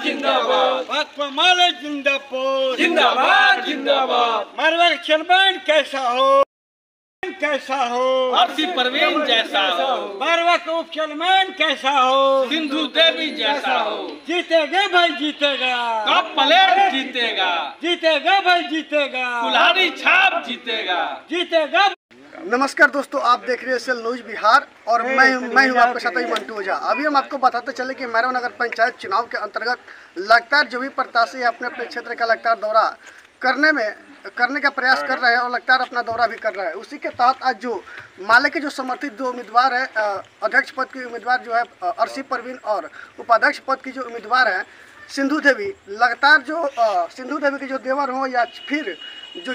जिंदाबाद, भाकपा माले जिंदाबाद, जिंदाबाद जिंदाबाद। मरवा का चेयरमैन कैसा हो, कैसा हो, आरसी परवीन जैसा हो, मरवा का उप चेयरमैन कैसा हो, सिंधु देवी जैसा हो। जीतेगा भाई जीतेगा, कप प्लेट जीतेगा, जीतेगा भाई जीतेगा, कुल्हाड़ी छाप जीतेगा, जीतेगा। नमस्कार दोस्तों, आप देख रहे हैं सेल न्यूज बिहार और मैं हूं आपके साथ मंटू ओझा। अभी हम आपको बताते चले कि मैरवा नगर पंचायत चुनाव के अंतर्गत लगातार जो भी प्रत्याशी अपने अपने क्षेत्र का लगातार दौरा करने का प्रयास कर रहे हैं और लगातार अपना दौरा भी कर रहे हैं। उसी के तहत आज जो माले के जो समर्थित दो उम्मीदवार है, अध्यक्ष पद की उम्मीदवार जो है आरसी परवीन और उपाध्यक्ष पद की जो उम्मीदवार है सिंधु देवी, लगातार जो सिंधु देवी के जो देवर हो या फिर जो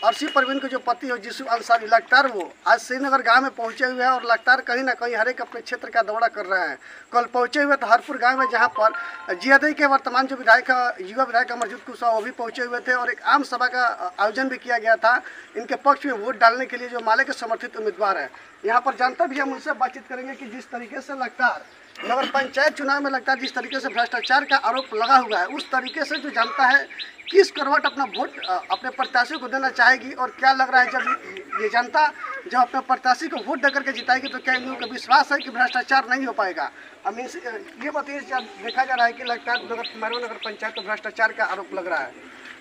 आरसी परवीन के जो पति हो जिसु अंसारी, लगातार वो आज श्रीनगर गांव में पहुंचे हुए हैं और लगातार कहीं ना कहीं हर एक अपने क्षेत्र का दौरा कर रहे हैं। कल पहुंचे हुए तो हरपुर गांव में, जहां पर जियादई के वर्तमान जो विधायक युवा विधायक अमरजीत कुशवाहा वो भी पहुंचे हुए थे और एक आम सभा का आयोजन भी किया गया था इनके पक्ष में वोट डालने के लिए जो माले के समर्थित उम्मीदवार है। यहाँ पर जानता भी हम उनसे बातचीत करेंगे कि जिस तरीके से लगातार नगर पंचायत चुनाव में लगता है जिस तरीके से भ्रष्टाचार का आरोप लगा हुआ है, उस तरीके से जो जानता है किस करवट अपना वोट अपने प्रत्याशी को देना चाहेगी और क्या लग रहा है जब ये जनता जब अपने प्रत्याशी को वोट देकर के जिताएगी तो क्या इन लोगों का विश्वास है कि भ्रष्टाचार नहीं हो पाएगा। अब ये बताइए, देखा जा रहा है कि लगता है मैरवा नगर पंचायत में भ्रष्टाचार का आरोप लग रहा है,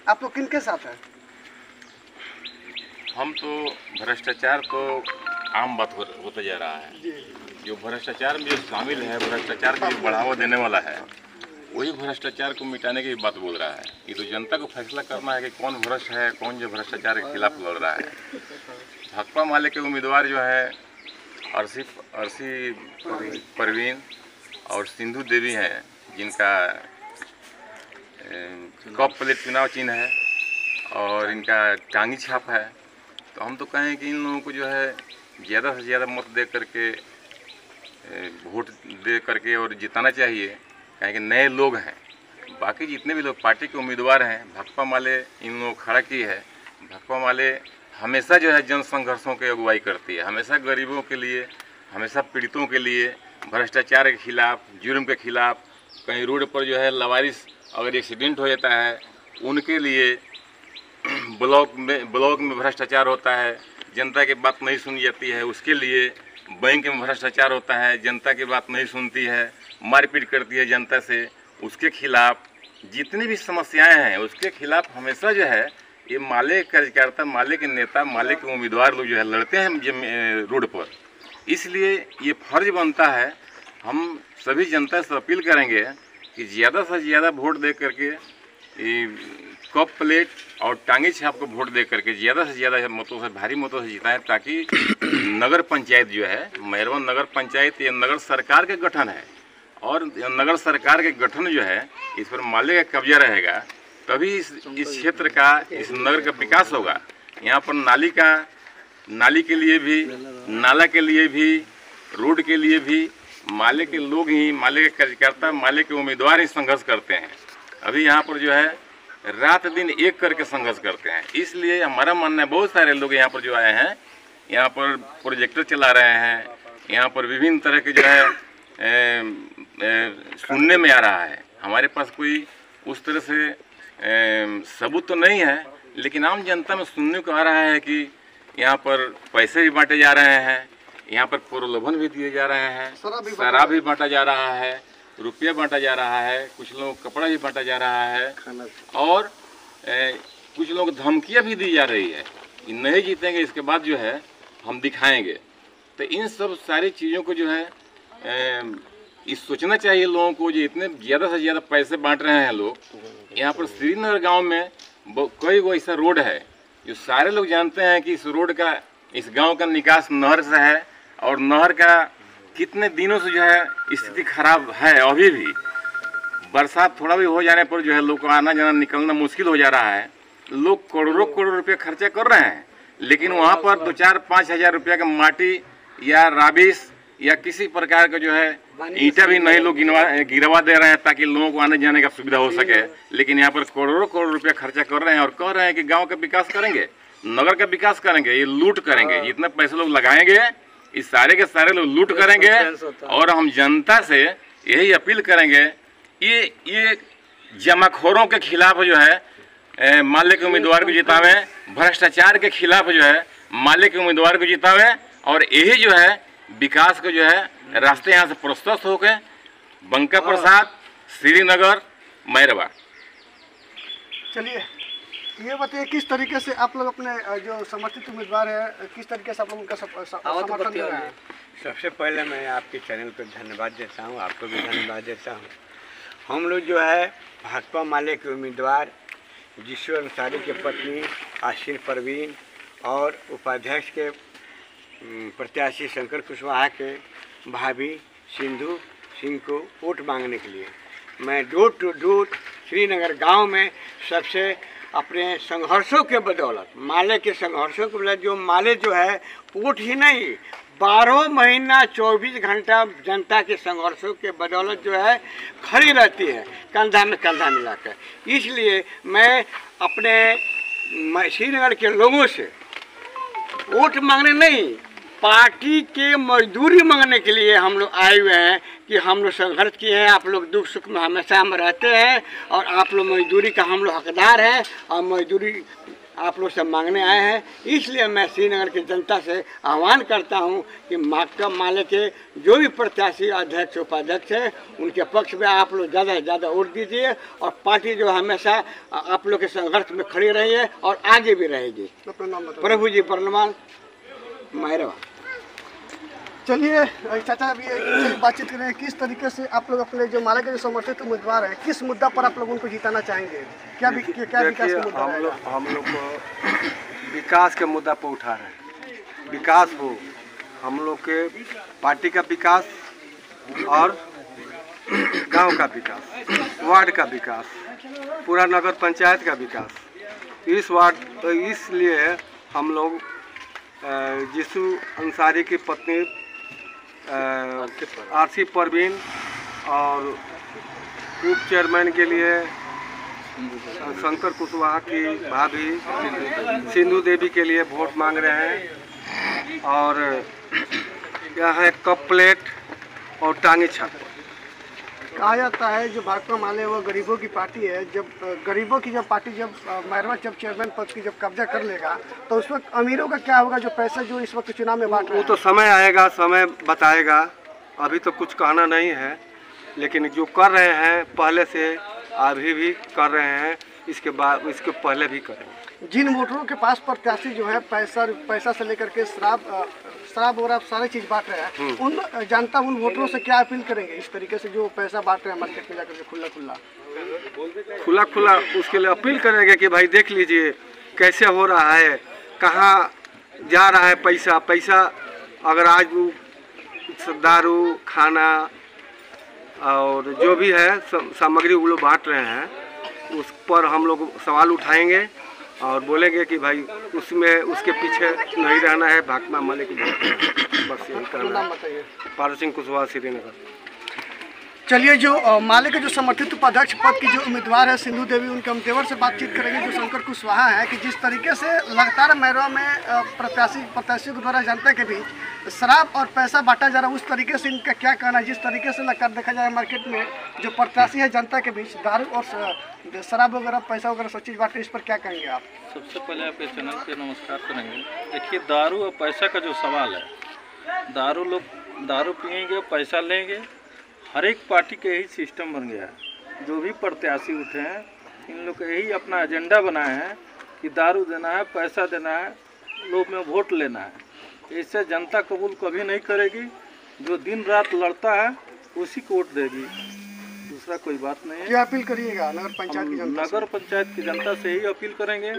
आप लोग किनके साथ हैं? हम तो भ्रष्टाचार तो आम बात होता जा रहा है। जो भ्रष्टाचार में जो शामिल है, भ्रष्टाचार को जो बढ़ावा देने वाला है, वही भ्रष्टाचार को मिटाने की बात बोल रहा है। ये तो जनता को फैसला करना है कि कौन भ्रष्ट है, कौन जो भ्रष्टाचार के खिलाफ लड़ रहा है। भाकपा माले के उम्मीदवार जो है आरसी परवीन और सिंधु देवी हैं, जिनका कप प्लेट चुनाव चिन्ह है और इनका टांगी छाप है। तो हम तो कहें कि इन लोगों को जो है ज़्यादा से ज़्यादा मत दे करके वोट दे करके और जिताना चाहिए, कहें कि नए लोग हैं। बाकी जितने भी लोग पार्टी के उम्मीदवार हैं, भाकपा माले इन लोगों खड़ा की है। भाकपा माले हमेशा जो है जन संघर्षों की अगुवाई करती है, हमेशा गरीबों के लिए, हमेशा पीड़ितों के लिए, भ्रष्टाचार के खिलाफ, जुर्म के खिलाफ, कहीं रोड पर जो है लवारिस अगर एक्सीडेंट हो जाता है उनके लिए, ब्लॉक में भ्रष्टाचार होता है, जनता की बात नहीं सुनी जाती है उसके लिए, बैंक में भ्रष्टाचार होता है, जनता की बात नहीं सुनती है, मारपीट करती है जनता से, उसके खिलाफ जितनी भी समस्याएं हैं उसके खिलाफ हमेशा जो है ये माले कार्यकर्ता, माले के नेता, माले के उम्मीदवार लोग जो है लड़ते हैं रोड पर। इसलिए ये फर्ज बनता है, हम सभी जनता से अपील करेंगे कि ज़्यादा से ज़्यादा वोट दे करके कप प्लेट और टांगी छाप को वोट दे करके ज़्यादा से ज़्यादा मतों से, भारी मतों से जिताएं, ताकि नगर पंचायत जो है, मैरवा नगर पंचायत ये नगर सरकार के गठन है और नगर सरकार के गठन जो है इस पर माले का कब्जा रहेगा, तभी इस क्षेत्र का, इस नगर का विकास होगा। यहाँ पर नाली के लिए भी, नाला के लिए भी, रोड के लिए भी माले के लोग ही, माले के कार्यकर्ता, माले के उम्मीदवार ही संघर्ष करते हैं। अभी यहाँ पर जो है रात दिन एक करके संघर्ष करते हैं। इसलिए हमारा मानना है, बहुत सारे लोग यहाँ पर जो आए हैं, यहाँ पर प्रोजेक्टर चला रहे हैं, यहाँ पर विभिन्न तरह के जो है सुनने में आ रहा है। हमारे पास कोई उस तरह से सबूत तो नहीं है, लेकिन आम जनता में सुनने को आ रहा है कि यहाँ पर पैसे भी बांटे जा रहे हैं, यहाँ पर प्रलोभन भी दिए जा रहे हैं, शराब भी बांटा जा रहा है, रुपया बांटा जा रहा है, कुछ लोग कपड़ा भी बांटा जा रहा है और कुछ लोग धमकियाँ भी दी जा रही है, नहीं जीतेंगे इसके बाद जो है हम दिखाएंगे। तो इन सब सारी चीज़ों को जो है इस सोचना चाहिए लोगों को, जो इतने ज़्यादा से ज़्यादा पैसे बांट रहे हैं लोग। यहाँ पर श्रीनगर गांव में कोई वो ऐसा रोड है जो सारे लोग जानते हैं कि इस रोड का, इस गांव का निकास नहर से है और नहर का कितने दिनों से जो है स्थिति खराब है। अभी भी बरसात थोड़ा भी हो जाने पर जो है लोग को आना जाना निकलना मुश्किल हो जा रहा है। लोग करोड़ों रुपये खर्चा कर रहे हैं, लेकिन वहाँ पर 2-4-5 हज़ार रुपया का माटी या राबिस या किसी प्रकार का जो है ईंटा भी नहीं लोग गिरवा दे रहे हैं ताकि लोगों को आने जाने का सुविधा हो सके। लेकिन यहाँ पर करोड़ों रुपया खर्चा कर रहे हैं और कह रहे हैं कि गांव का विकास करेंगे, नगर का विकास करेंगे। ये लूट करेंगे, जितने पैसे लोग लगाएंगे इस सारे के सारे लोग लूट करेंगे। और हम जनता से यही अपील करेंगे, ये जमाखोरों के खिलाफ जो है माले के उम्मीदवार को जितावे, भ्रष्टाचार के खिलाफ जो है माले के उम्मीदवार को जितावे और यही जो है विकास को जो है रास्ते यहाँ से प्रशस्त होकर बंका प्रसाद, श्रीनगर, मैरवा। चलिए ये बताइए किस तरीके से आप लोग अपने जो समर्थित उम्मीदवार है किस तरीके से आप लोग उनका समर्थन दे रहे हैं? सबसे पहले मैं आपके चैनल पर धन्यवाद देता हूँ, आपको भी धन्यवाद देता हूँ। हम लोग जो है भाकपा माले के उम्मीदवार जिसु अंसारी के पत्नी आशीर परवीन और उपाध्यक्ष के प्रत्याशी शंकर कुशवाहा के भाभी सिंधु सिंह को वोट मांगने के लिए मैं डोर टू डोर श्रीनगर गांव में सबसे अपने संघर्षों के बदौलत माले के संघर्षों के बदौलत जो माले जो है वोट ही नहीं 12 महीना 24 घंटा जनता के संघर्षों के बदौलत जो है खड़ी रहती है कंधा में कंधा मिलाकर। इसलिए मैं अपने श्रीनगर के लोगों से वोट मांगने नहीं पार्टी के मजदूरी मांगने के लिए हम लोग आए हुए हैं कि हम लोग संघर्ष किए हैं, आप लोग दुख सुख में हमेशा हम रहते हैं और आप लोग मजदूरी का हम लोग हकदार हैं और मजदूरी आप लोग सब मांगने आए हैं। इसलिए मैं श्रीनगर की जनता से आह्वान करता हूं कि भाकपा माले के जो भी प्रत्याशी अध्यक्ष उपाध्यक्ष हैं उनके पक्ष में आप लोग ज़्यादा से ज़्यादा वोट दीजिए और पार्टी जो हमेशा आप लोग के संघर्ष में खड़ी रही है और आगे भी रहेगी। प्रभु जी बर्नवाल, मैरवा। चलिए चाचा अभी बातचीत करें किस तरीके से आप लोग अपने जो माले के जो समर्थित उम्मीदवार हैं किस मुद्दा पर आप लोग उनको जिताना चाहेंगे? क्या विकास का मुद्दा रहेगा? हम लोग को विकास के मुद्दा पर उठा रहे हैं। विकास हो हम लोग के पार्टी का विकास और गांव का विकास, वार्ड का विकास, पूरा नगर पंचायत का विकास। इस वार्ड तो इसलिए हम लोग जिसु अंसारी की पत्नी आरसी परवीन और उप चेयरमैन के लिए शंकर कुशवाहा की भाभी सिंधु देवी के लिए वोट मांग रहे हैं। और यहाँ है कप प्लेट और टांगी छाप। कहा जाता है जो भाकपा माले वो गरीबों की पार्टी है, जब गरीबों की जब पार्टी जब मैरवा जब चेयरमैन पद की जब कब्जा कर लेगा तो उस वक्त अमीरों का क्या होगा जो पैसे जो इस वक्त चुनाव में बांट रहे हैं? वो तो समय आएगा, समय बताएगा, अभी तो कुछ कहना नहीं है। लेकिन जो कर रहे हैं पहले से अभी भी कर रहे हैं, इसके बाद इसके पहले भी करेंगे। जिन वोटरों के पास प्रत्याशी जो है पैसा से लेकर के शराब और सारी चीज बांट रहे हैं उन जनता उन वोटरों से क्या अपील करेंगे इस तरीके से जो पैसा बांट रहे हैं मार्केट में जाकर के खुला उसके लिए अपील करेंगे कि भाई देख लीजिए कैसे हो रहा है, कहाँ जा रहा है पैसा। अगर आज वो दारू खाना और जो भी है सामग्री वो लोग बांट रहे हैं उस पर हम लोग सवाल उठाएंगे और बोलेंगे कि भाई उसमें उसके पीछे नहीं रहना है, भाकपा माले की बस यही करना है। पारू सिंह कुशवाहा, श्रीनगर। चलिए जो माले के जो समर्थित उपाध्यक्ष पद की जो उम्मीदवार है सिंधु देवी उनके हम तेवर से बातचीत करेंगे जो शंकर कुशवाहा है कि जिस तरीके से लगातार मैरवा में प्रत्याशियों के द्वारा जनता के बीच शराब और पैसा बांटा जा रहा है उस तरीके से इनका क्या कहना है? जिस तरीके से लगातार देखा जाए मार्केट में जो प्रत्याशी है जनता के बीच दारू और शराब वगैरह पैसा वगैरह सब चीज़ बांटे, इस पर क्या कहेंगे आप? सबसे पहले आपके चैनल पे नमस्कार करेंगे। देखिए दारू और पैसा का जो सवाल है, दारू पिएंगे पैसा लेंगे, हर एक पार्टी के यही सिस्टम बन गया है। जो भी प्रत्याशी उठे हैं इन लोग का यही अपना एजेंडा बनाए हैं कि दारू देना है, पैसा देना है, लोग में वोट लेना है। इससे जनता कबूल कभी नहीं करेगी। जो दिन रात लड़ता है उसी को वोट देगी, दूसरा कोई बात नहीं है। क्या अपील करिएगा नगर पंचायत की जनता? नगर पंचायत की जनता से यही अपील करेंगे, हम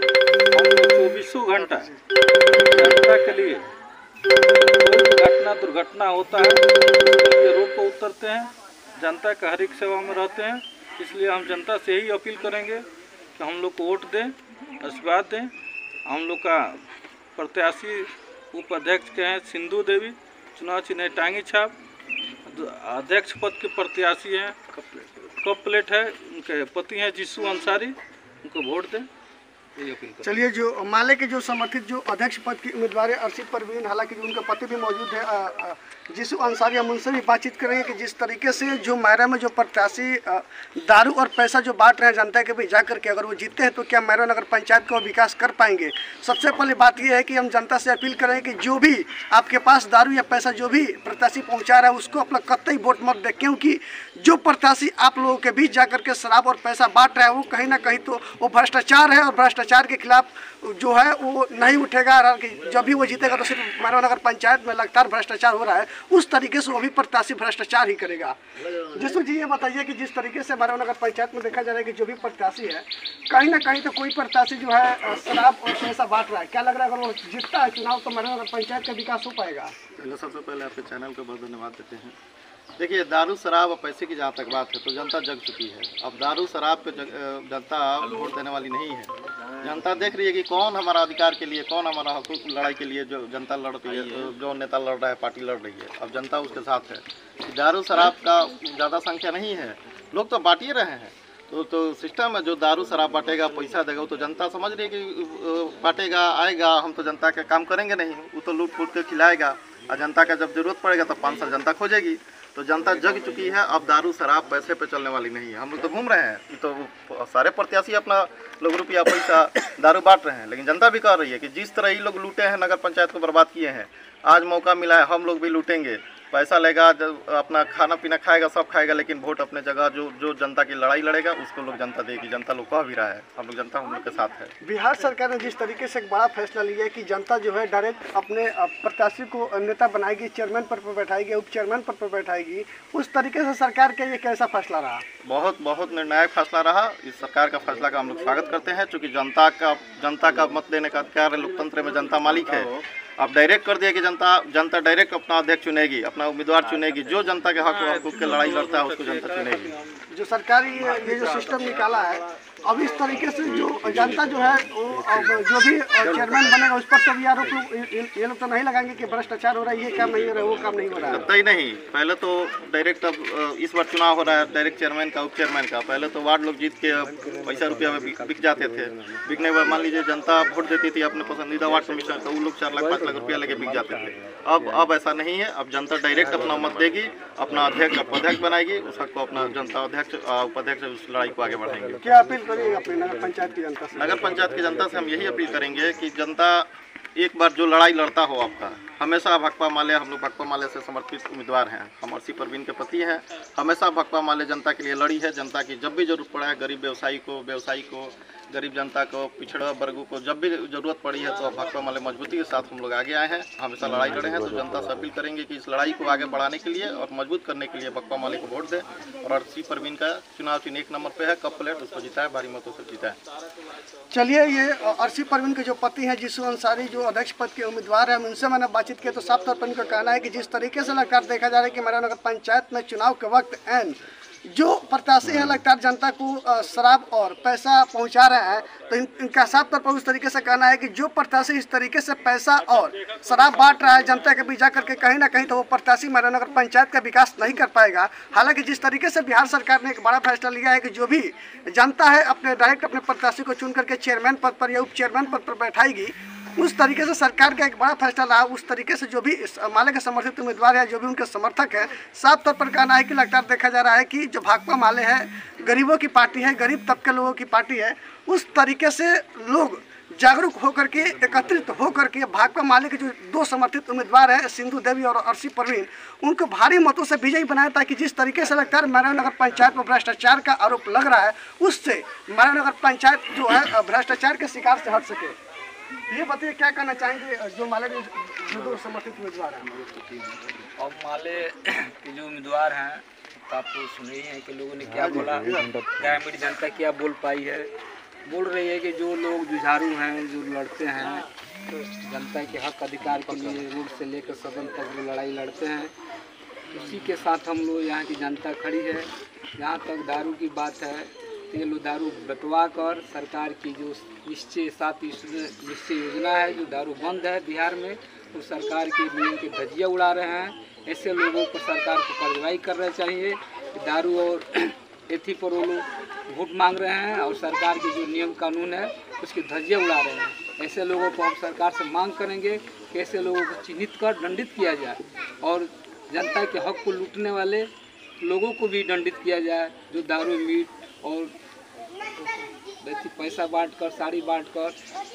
24 घंटा जनता के लिए दुर्घटना होता है रोड पर उतरते हैं, जनता का हर एक सेवा में रहते हैं। इसलिए हम जनता से यही अपील करेंगे कि हम लोग को वोट दें, आशीर्वाद दें। हम लोग का प्रत्याशी उपाध्यक्ष के हैं सिंधु देवी, चुनाव चिन्ह टांगी छाप, अध्यक्ष पद के प्रत्याशी हैं कप प्लेट है, उनके पति हैं जिसु अंसारी, उनको वोट दें। चलिए, जो माले के जो समर्थित जो अध्यक्ष पद की उम्मीदवार है अर्शी परवीन, हालांकि जो उनके पति भी मौजूद है जिसु अंसारी, हम उनसे भी बातचीत करेंगे कि जिस तरीके से जो मैरा में जो प्रत्याशी दारू और पैसा जो बांट रहे हैं जनता के बीच जाकर के, अगर वो जीतते हैं तो क्या मैरा नगर पंचायत को विकास कर पाएंगे। सबसे पहले बात यह है कि हम जनता से अपील करें कि जो भी आपके पास दारू या पैसा जो भी प्रत्याशी पहुँचा रहा है उसको अपना कतई वोट मत दे, क्योंकि जो प्रत्याशी आप लोगों के बीच जाकर के शराब और पैसा बांट रहा है वो कहीं ना कहीं तो वो भ्रष्टाचार है, और भ्रष्टाचार के खिलाफ जो है वो नहीं उठेगा। जब भी वो जीतेगा तो सिर्फ मैरवा नगर पंचायत में लगातार भ्रष्टाचार हो रहा है, उस तरीके से वो भी प्रत्याशी भ्रष्टाचार ही करेगा। जिसमें जी ये बताइए कि जिस तरीके से मैरवा नगर पंचायत में देखा जा रहा है कि जो भी प्रत्याशी है कहीं ना कहीं तो कोई प्रत्याशी जो है शराब और पैसा बांट रहा है, क्या लग रहा है अगर वो जीतता है चुनाव तो मैरवा नगर पंचायत का विकास हो पाएगा? सबसे पहले आपके चैनल को बहुत धन्यवाद देते हैं। देखिए, दारू शराब और पैसे की जहाँ तक बात है तो जनता जग चुकी है। अब दारू शराब पे जनता वोट देने वाली नहीं है। जनता देख रही है कि कौन हमारा अधिकार के लिए, कौन हमारा हकूक लड़ाई के लिए जो जनता लड़ रही है, जो नेता लड़ रहा है, पार्टी लड़ रही है, अब जनता उसके साथ है। दारू शराब का ज़्यादा संख्या नहीं है, लोग तो बांट ही रहे हैं। तो सिस्टम है, जो दारू शराब बांटेगा, पैसा देगा, वो तो जनता समझ रही है कि बांटेगा, आएगा, हम तो जनता के काम करेंगे नहीं, वो तो लूट फूट के खिलाएगा, और जनता का जब जरूरत पड़ेगा तो 5 साल जनता खोजेगी। तो जनता जग चुकी है, अब दारू शराब पैसे पे चलने वाली नहीं है। हम लोग तो घूम रहे हैं कि तो सारे प्रत्याशी अपना लोग रुपया पैसा दारू बांट रहे हैं, लेकिन जनता भी कह रही है कि जिस तरह ये लोग लूटे हैं, नगर पंचायत को बर्बाद किए हैं, आज मौका मिला है, हम लोग भी लूटेंगे। पैसा लेगा, अपना खाना पीना खाएगा, सब खाएगा, लेकिन वोट अपने जगह जो जनता की लड़ाई लड़ेगा उसको लोग जनता देगी। जनता लोग कह भी रहा है, हम लोग जनता हम लोग के साथ है। बिहार सरकार ने जिस तरीके से एक बड़ा फैसला लिया है कि जनता जो है डायरेक्ट अपने प्रत्याशी को नेता बनाएगी, चेयरमैन पद पर बैठाएगी, उप चेयरमैन पद पर बैठाएगी, उस तरीके से सरकार का ये कैसा फैसला रहा? बहुत निर्णायक फैसला रहा। इस सरकार का फैसला का हम लोग स्वागत करते हैं, चूँकि जनता का मत देने का अधिकार है, लोकतंत्र में जनता मालिक है। अब डायरेक्ट कर दिया कि जनता डायरेक्ट अपना अध्यक्ष चुनेगी, अपना उम्मीदवार चुनेगी, जो जनता के हक के लड़ाई लड़ता है उसको जनता चुनेगी। जो सरकारी ये जो सिस्टम निकाला है, अब इस तरीके से जो जनता जो है वो अब जो भी चेयरमैन बनेगा उस पर तो भी आरोप ये लोग तो नहीं लगाएंगे कि भ्रष्टाचार हो रहा है, ये काम नहीं हो रहा है, वो काम नहीं हो रहा है। कतई नहीं। पहले तो डायरेक्ट, अब इस बार चुनाव हो रहा है डायरेक्ट चेयरमैन का, उप चेयरमैन का। पहले तो वार्ड लोग जीत के पैसा रुपया में बिक जाते थे। बिकने के बाद मान लीजिए जनता वोट देती थी अपने पसंदीदा वार्ड कमिश्नर का, वो लोग 4 लाख 5 लाख रुपया लेके बिक जाते थे। अब ऐसा नहीं है। अब जनता डायरेक्ट अपना मत देगी, अपना अध्यक्ष उपाध्यक्ष बनाएगी, उस हक को अपना जनता अध्यक्ष उपाध्यक्ष उस लड़ाई को आगे बढ़ाएंगे। क्या अपील करिएगा अपनी नगर पंचायत की जनता से? नगर पंचायत की जनता से हम यही अपील करेंगे कि जनता एक बार जो लड़ाई लड़ता हो आपका, हमेशा भाकपा माले, हम लोग भाकपा माले से समर्पित उम्मीदवार हैं, हम अर्शी परवीन के पति हैं। हमेशा भाकपा माले जनता के लिए लड़ी है। जनता की जब भी जरूरत पड़ा है, गरीब व्यवसायी को, गरीब जनता को, पिछड़ा वर्गों को जब भी जरूरत पड़ी है तो भाकपा माले मजबूती के साथ हम लोग आगे आए हैं, हमेशा लड़ाई लड़े हैं। तो जनता से अपील करेंगे कि इस लड़ाई को आगे बढ़ाने के लिए और मजबूत करने के लिए भाकपा माले को वोट दें, और अर्शी परवीन का चुनाव चिन्ह 1 नंबर पे है, कप प्लेट, उसको जिताए, भारी मतों से जिताए। चलिए, ये अर्शी परवीन के जो पति हैं जिसु अंसारी, जो अध्यक्ष पद के उम्मीदवार हैं, उनसे मैंने बातचीत की तो साफ तौर पर उनका कहना है कि जिस तरीके से लगातार देखा जा रहा है कि मैरवा नगर पंचायत में चुनाव के वक्त एन जो प्रत्याशी हैं लगातार जनता को शराब और पैसा पहुंचा रहे हैं, तो इनका साफ तौर पर उस तरीके से कहना है कि जो प्रत्याशी इस तरीके से पैसा और शराब बांट रहा है जनता के बीच जाकर के, कहीं ना कहीं तो वो प्रत्याशी मैरवा नगर पंचायत का विकास नहीं कर पाएगा। हालांकि जिस तरीके से बिहार सरकार ने एक बड़ा फैसला लिया है कि जो भी जनता है अपने डायरेक्ट अपने प्रत्याशी को चुन करके चेयरमैन पद पर या उप चेयरमैन पद पर बैठाएगी, उस तरीके से सरकार का एक बड़ा फैसला रहा। उस तरीके से जो भी माले के समर्थित उम्मीदवार है, जो भी उनके समर्थक है, साफ तौर पर कहना है कि लगातार देखा जा रहा है कि जो भाकपा माले है गरीबों की पार्टी है, गरीब तबके लोगों की पार्टी है। उस तरीके से लोग जागरूक होकर के, एकत्रित होकर के भाकपा माले के जो 2 समर्थित उम्मीदवार हैं, सिंधु देवी और अर्शी परवीन, उनको भारी मतों से विजयी बनाया, ताकि जिस तरीके से लगातार मैरवा नगर पंचायत में भ्रष्टाचार का आरोप लग रहा है, उससे मैरवा नगर पंचायत जो है भ्रष्टाचार के शिकार से हट सके। ये बताइए, क्या कहना चाहेंगे जो माले के जो 2 समर्थित उम्मीदवार हैं? और माले के जो उम्मीदवार हैं तो आप तो सुने ही हैं कि लोगों ने क्या बोला, ग्रामीण जनता क्या बोल पाई है। बोल रही है कि जो लोग जुझारू हैं, जो लड़ते हैं, तो जनता के हक अधिकार के लिए रोड से लेकर सदन तक जो लड़ाई लड़ते हैं, उसी के साथ हम लोग यहाँ की जनता खड़ी है। जहाँ तक दारू की बात है तो ये लोग दारू बंटवा कर सरकार की जो निश्चय योजना है, जो दारू बंद है बिहार में, तो सरकार के नियम के धज्जियाँ उड़ा रहे हैं। ऐसे लोगों पर सरकार को कार्रवाई करना चाहिए। दारू और एथी पर वो लोग वोट मांग रहे हैं और सरकार के जो नियम कानून है उसकी धज्जियाँ उड़ा रहे हैं। ऐसे लोगों को हम सरकार से मांग करेंगे कि ऐसे लोगों को चिन्हित कर दंडित किया जाए और जनता के हक को लूटने वाले लोगों को भी दंडित किया जाए, जो दारू मीट और पैसा बांटकर साड़ी बांटकर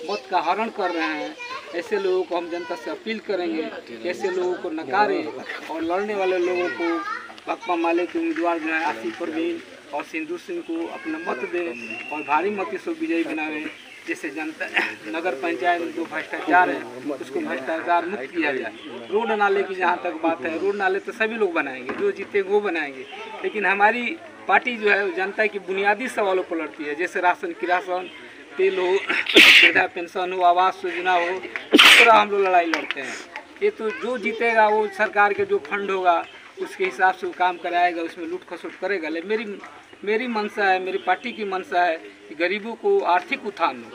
मत का हरण कर रहे हैं। ऐसे लोगों को हम जनता से अपील करेंगे कि ऐसे लोगों को नकारें और लड़ने वाले लोगों को भाकपा माले के उम्मीदवार जो है आसिफ परवीन और सिंधु सिंह को अपना मत दें और भारी मत से विजयी बनावें, जिससे जनता नगर पंचायत में जो भ्रष्टाचार है उसको भ्रष्टाचार मुक्त किया जाए। रोड नाले की जहाँ तक बात है, रोड नाले तो सभी लोग बनाएंगे, जो जीतेंगे वो बनाएंगे, लेकिन हमारी पार्टी जो है जनता की बुनियादी सवालों पर लड़ती है, जैसे राशन की राशन, तेल हो, वृद्धा पेंशन हो, आवास योजना हो, इस तरह हम लोग लड़ाई लड़ते हैं। ये तो जो जीतेगा वो सरकार के जो फंड होगा उसके हिसाब से वो काम कराएगा, उसमें लूट खसोट करेगा। लेकिन मेरी मंशा है, मेरी पार्टी की मंशा है कि गरीबों को आर्थिक उत्थान हो,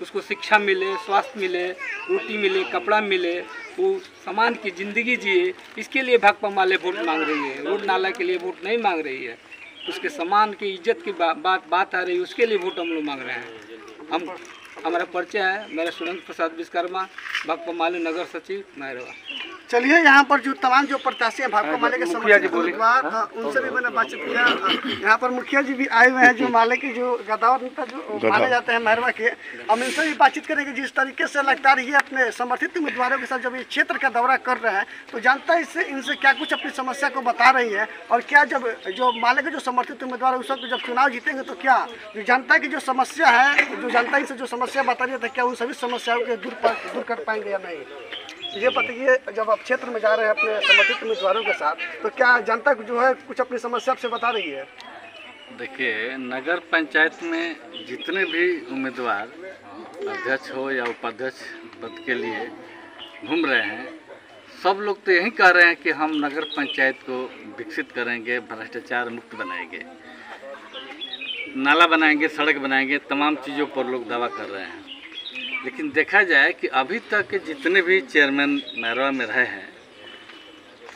उसको शिक्षा मिले, स्वास्थ्य मिले, रोटी मिले, कपड़ा मिले, वो समान की ज़िंदगी जिए। इसके लिए भाकपा माले वोट मांग रही है, रोड नाला के लिए वोट नहीं मांग रही है। उसके समान की इज्जत की बात आ रही है, उसके लिए वोट हम लोग मांग रहे हैं। हमारा परिचय है, मेरा सुरेंद्र प्रसाद विश्वकर्मा, भाकपा माले नगर सचिव मैरवा। चलिए, यहाँ पर जो तमाम जो प्रत्याशी हैं भाकपा माले के समर्थित उम्मीदवार, उनसे भी मैंने बातचीत किया। यहाँ पर मुखिया जी भी आए हुए हैं, जो माले के जो गद्दार नेता जो माने जाते हैं मैरवा के। हम इनसे भी बातचीत करेंगे। जिस तरीके से लगता रही है अपने समर्थित उम्मीदवारों के साथ जब ये क्षेत्र का दौरा कर रहे हैं, तो जनता इससे इनसे क्या कुछ अपनी समस्या को बता रही है, और क्या जब जो माले के जो समर्थित उम्मीदवार है उस वक्त जब चुनाव जीतेंगे तो क्या जो जनता की जो समस्या है, जो जनता इनसे जो समस्या बता रही है, तो क्या उन सभी समस्याओं के दूर कर पाएंगे या नहीं। ये बताइए, जब आप क्षेत्र में जा रहे हैं अपने समर्थित उम्मीदवारों के साथ, तो क्या जनता जो है कुछ अपनी समस्या आपसे बता रही है? देखिए, नगर पंचायत में जितने भी उम्मीदवार अध्यक्ष हो या उपाध्यक्ष पद के लिए घूम रहे हैं, सब लोग तो यही कह रहे हैं कि हम नगर पंचायत को विकसित करेंगे, भ्रष्टाचार मुक्त बनाएंगे, नाला बनाएंगे, सड़क बनाएंगे, तमाम चीज़ों पर लोग दावा कर रहे हैं। लेकिन देखा जाए कि अभी तक के जितने भी चेयरमैन मैरवा में रहे हैं,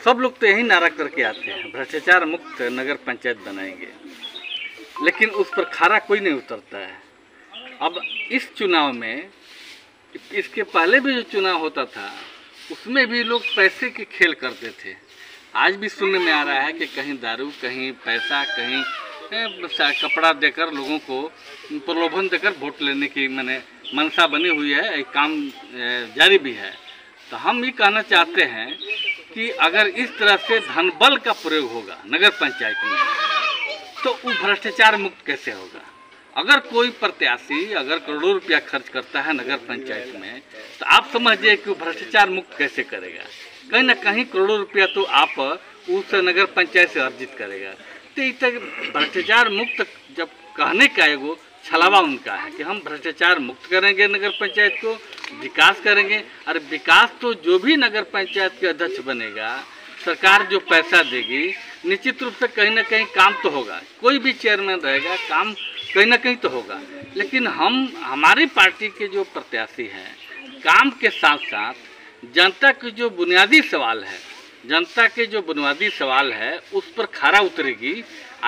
सब लोग तो यही नारा करके आते हैं, भ्रष्टाचार मुक्त नगर पंचायत बनाएंगे, लेकिन उस पर खारा कोई नहीं उतरता है। अब इस चुनाव में, इसके पहले भी जो चुनाव होता था उसमें भी लोग पैसे के खेल करते थे। आज भी सुनने में आ रहा है कि कहीं दारू, कहीं पैसा, कहीं कपड़ा देकर लोगों को प्रलोभन देकर वोट लेने की मनसा बनी हुई है, एक काम जारी भी है। तो हम ये कहना चाहते हैं कि अगर इस तरह से धनबल का प्रयोग होगा नगर पंचायत में, तो वो भ्रष्टाचार मुक्त कैसे होगा। अगर कोई प्रत्याशी अगर करोड़ों रुपया खर्च करता है नगर पंचायत में, तो आप समझिए कि वो भ्रष्टाचार मुक्त कैसे करेगा। कहीं ना कहीं करोड़ों रुपया तो आप उस नगर पंचायत से अर्जित करेगा। तो भ्रष्टाचार मुक्त जब कहने का एगो छलावा उनका है कि हम भ्रष्टाचार मुक्त करेंगे नगर पंचायत को, विकास करेंगे। और विकास तो जो भी नगर पंचायत के अध्यक्ष बनेगा, सरकार जो पैसा देगी, निश्चित रूप से कहीं ना कहीं काम तो होगा। कोई भी चेयरमैन रहेगा, काम कहीं ना कहीं तो होगा। लेकिन हमारी पार्टी के जो प्रत्याशी हैं, काम के साथ साथ जनता के जो बुनियादी सवाल है, उस पर खरा उतरेगी।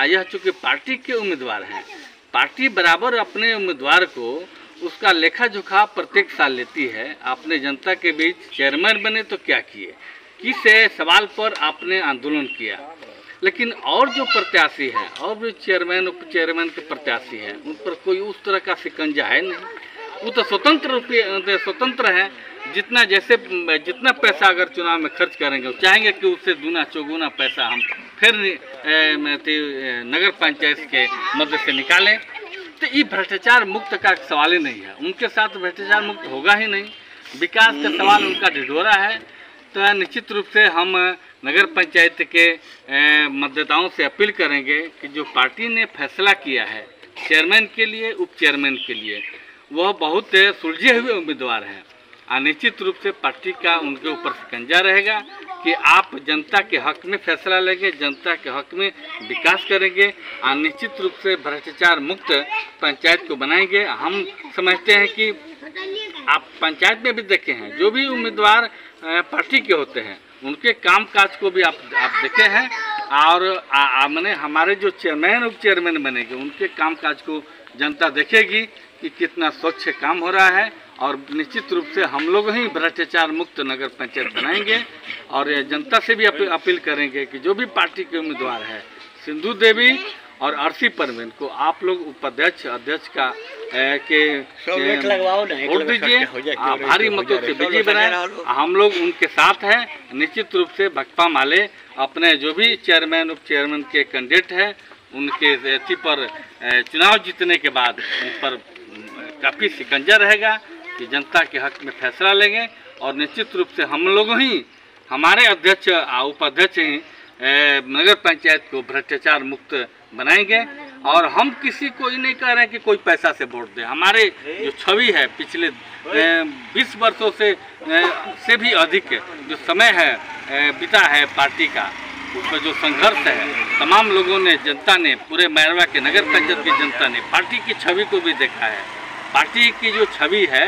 यह चूँकि पार्टी के उम्मीदवार हैं, पार्टी बराबर अपने उम्मीदवार को उसका लेखा जोखा प्रत्येक साल लेती है। आपने जनता के बीच चेयरमैन बने तो क्या किए, किस सवाल पर आपने आंदोलन किया। लेकिन और जो प्रत्याशी हैं, और जो चेयरमैन उप चेयरमैन के प्रत्याशी हैं, उन पर कोई उस तरह का शिकंजा है नहीं। वो तो स्वतंत्र हैं। जितना पैसा अगर चुनाव में खर्च करेंगे, चाहेंगे कि उससे दूना चौगुना पैसा हम फिर नगर पंचायत के मदद से निकालें। तो ये भ्रष्टाचार मुक्त का सवाल ही नहीं है। उनके साथ भ्रष्टाचार मुक्त होगा ही नहीं। विकास का सवाल उनका ढिढोरा है। तो निश्चित रूप से हम नगर पंचायत के मतदाताओं से अपील करेंगे कि जो पार्टी ने फैसला किया है चेयरमैन के लिए, उप चेयरमैन के लिए, वह बहुत सुलझे हुए उम्मीदवार हैं। निश्चित रूप से पार्टी का उनके ऊपर शिकंजा रहेगा कि आप जनता के हक में फैसला लेंगे, जनता के हक में विकास करेंगे और निश्चित रूप से भ्रष्टाचार मुक्त पंचायत को बनाएंगे। हम समझते हैं कि आप पंचायत में भी देखे हैं, जो भी उम्मीदवार पार्टी के होते हैं उनके कामकाज को भी आप देखे हैं। और मैंने हमारे जो चेयरमैन उप चेयरमैन बनेंगे उनके कामकाज को जनता देखेगी कि कितना स्वच्छ काम हो रहा है, और निश्चित रूप से हम लोग ही भ्रष्टाचार मुक्त नगर पंचायत बनाएंगे। और जनता से भी अपील करेंगे कि जो भी पार्टी के उम्मीदवार है सिंधु देवी और आरसी परवीन को आप लोग उपाध्यक्ष अध्यक्ष का वोट दीजिए, भारी मतों से विजयी बनाए। हम लोग उनके साथ हैं। निश्चित रूप से भाकपा माले अपने जो भी चेयरमैन उप चेयरमैन के कैंडिडेट हैं उनके अथी पर चुनाव जीतने के बाद उन पर काफ़ी शिकंजा रहेगा कि जनता के हक में फैसला लेंगे। और निश्चित रूप से हम लोग ही हमारे अध्यक्ष उपाध्यक्ष ही नगर पंचायत को भ्रष्टाचार मुक्त बनाएंगे। और हम किसी को ही नहीं कह रहे हैं कि कोई पैसा से वोट दे। हमारे जो छवि है पिछले 20 वर्षों से भी अधिक जो समय है बीता है पार्टी का, उसमें जो संघर्ष है तमाम लोगों ने, जनता ने, पूरे मैरवा के नगर पंचायत की जनता ने पार्टी की छवि को भी देखा है। पार्टी की जो छवि है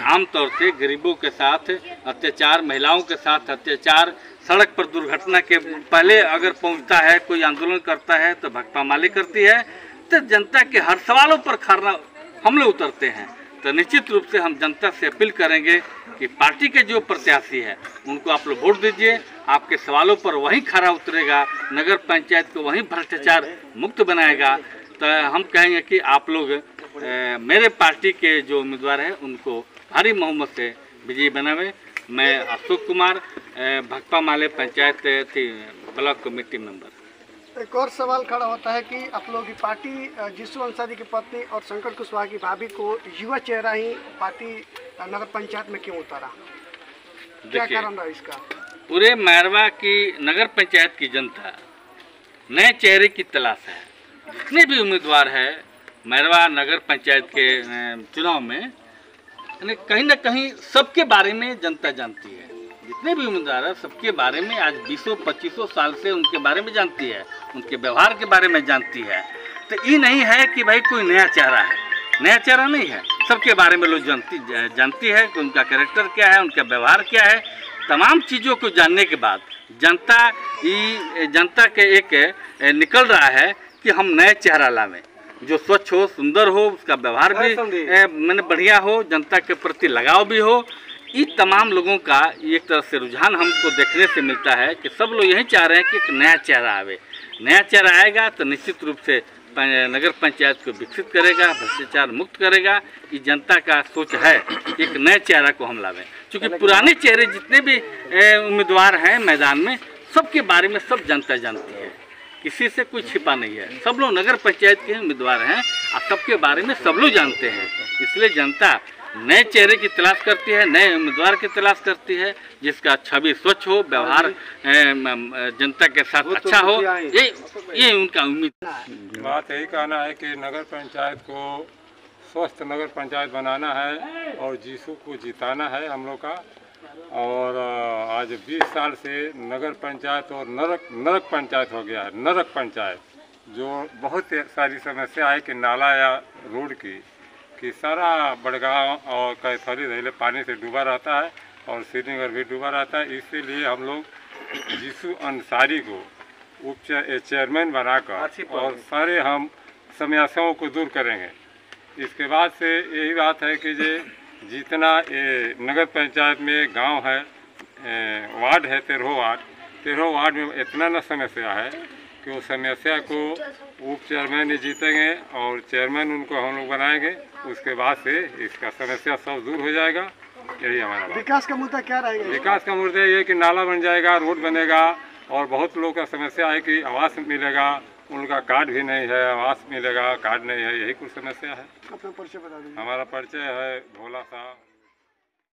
आमतौर से गरीबों के साथ अत्याचार, महिलाओं के साथ अत्याचार, सड़क पर दुर्घटना के पहले अगर पहुंचता है, कोई आंदोलन करता है तो भाकपा माले करती है, तो जनता के हर सवालों पर खरना हम लोग उतरते हैं। तो निश्चित रूप से हम जनता से अपील करेंगे कि पार्टी के जो प्रत्याशी है उनको आप लोग वोट दीजिए। आपके सवालों पर वही खरा उतरेगा, नगर पंचायत को वही भ्रष्टाचार मुक्त बनाएगा। तो हम कहेंगे कि आप लोग मेरे पार्टी के जो उम्मीदवार हैं उनको भारी बहुमत से विजयी बनावे। मैं अशोक कुमार, भाकपा माले पंचायत ब्लॉक कमेटी मेंबर। एक और सवाल खड़ा होता है कि आप लोगों की पार्टी जिसु अंसारी की पत्नी और शंकर कुशवाहा की भाभी को युवा चेहरा ही पार्टी नगर पंचायत में क्यों उतारा, क्या कारण रहा इसका? पूरे मैरवा की नगर पंचायत की जनता नए चेहरे की तलाश है। जितने भी उम्मीदवार है मैरवा नगर पंचायत के चुनाव में, कहीं ना कहीं सबके बारे में जनता जानती है। जितने भी उम्मीदवार है सबके बारे में आज 20-25 साल से उनके बारे में जानती है, उनके व्यवहार के बारे में जानती है। तो ये नहीं है कि भाई कोई नया चेहरा है, नया चेहरा नहीं है। सबके बारे में लोग जानती है कि उनका कैरेक्टर क्या है, उनका व्यवहार क्या है। तमाम चीज़ों को जानने के बाद जनता के एक निकल रहा है कि हम नए चेहरा लावें जो स्वच्छ हो, सुंदर हो, उसका व्यवहार भी मैंने बढ़िया हो, जनता के प्रति लगाव भी हो। ये तमाम लोगों का एक तरह से रुझान हमको देखने से मिलता है कि सब लोग यही चाह रहे हैं कि एक नया चेहरा आवे। नया चेहरा आएगा तो निश्चित रूप से नगर पंचायत को विकसित करेगा, भ्रष्टाचार मुक्त करेगा। ये जनता का सोच है कि एक नए चेहरा को हम लावें। क्योंकि पुराने चेहरे जितने भी उम्मीदवार हैं मैदान में, सबके बारे में सब जनता जानती है, किसी से कुछ छिपा नहीं है। सब लोग नगर पंचायत के उम्मीदवार हैं और सबके बारे में सब लोग जानते हैं। इसलिए जनता नए चेहरे की तलाश करती है, नए उम्मीदवार की तलाश करती है जिसका छवि स्वच्छ हो, व्यवहार जनता के साथ अच्छा हो। ये उनका उम्मीद। बात यही कहना है कि नगर पंचायत को स्वस्थ नगर पंचायत बनाना है और जीसू को जिताना है हम लोग का। और आज 20 साल से नगर पंचायत और नरक पंचायत हो गया है। नरक पंचायत जो बहुत सारी समस्या है कि नाला या रोड की कि सारा बड़गांव और कैथौली धैले पानी से डूबा रहता है और श्रीनगर भी डूबा रहता है। इसीलिए हम लोग जीसू अंसारी को उप चेयरमैन बनाकर और सारे हम समस्याओं को दूर करेंगे। इसके बाद से यही बात है कि जितना नगर पंचायत में गांव है, वार्ड है 13 वार्ड में इतना न समस्या है कि वो समस्या को उप चेयरमैन ही जीतेंगे और चेयरमैन उनको हम लोग बनाएंगे। उसके बाद से इसका समस्या सब दूर हो जाएगा। यही हमारा विकास का मुद्दा क्या रहेगा? विकास का मुद्दा ये कि नाला बन जाएगा, रोड बनेगा और बहुत लोगों का समस्या है कि आवास मिलेगा, उनका कार्ड भी नहीं है, आवास मिलेगा, कार्ड नहीं है, यही कुछ समस्या है। अपना परिचय बता दीजिए। हमारा परिचय है भोला साहब।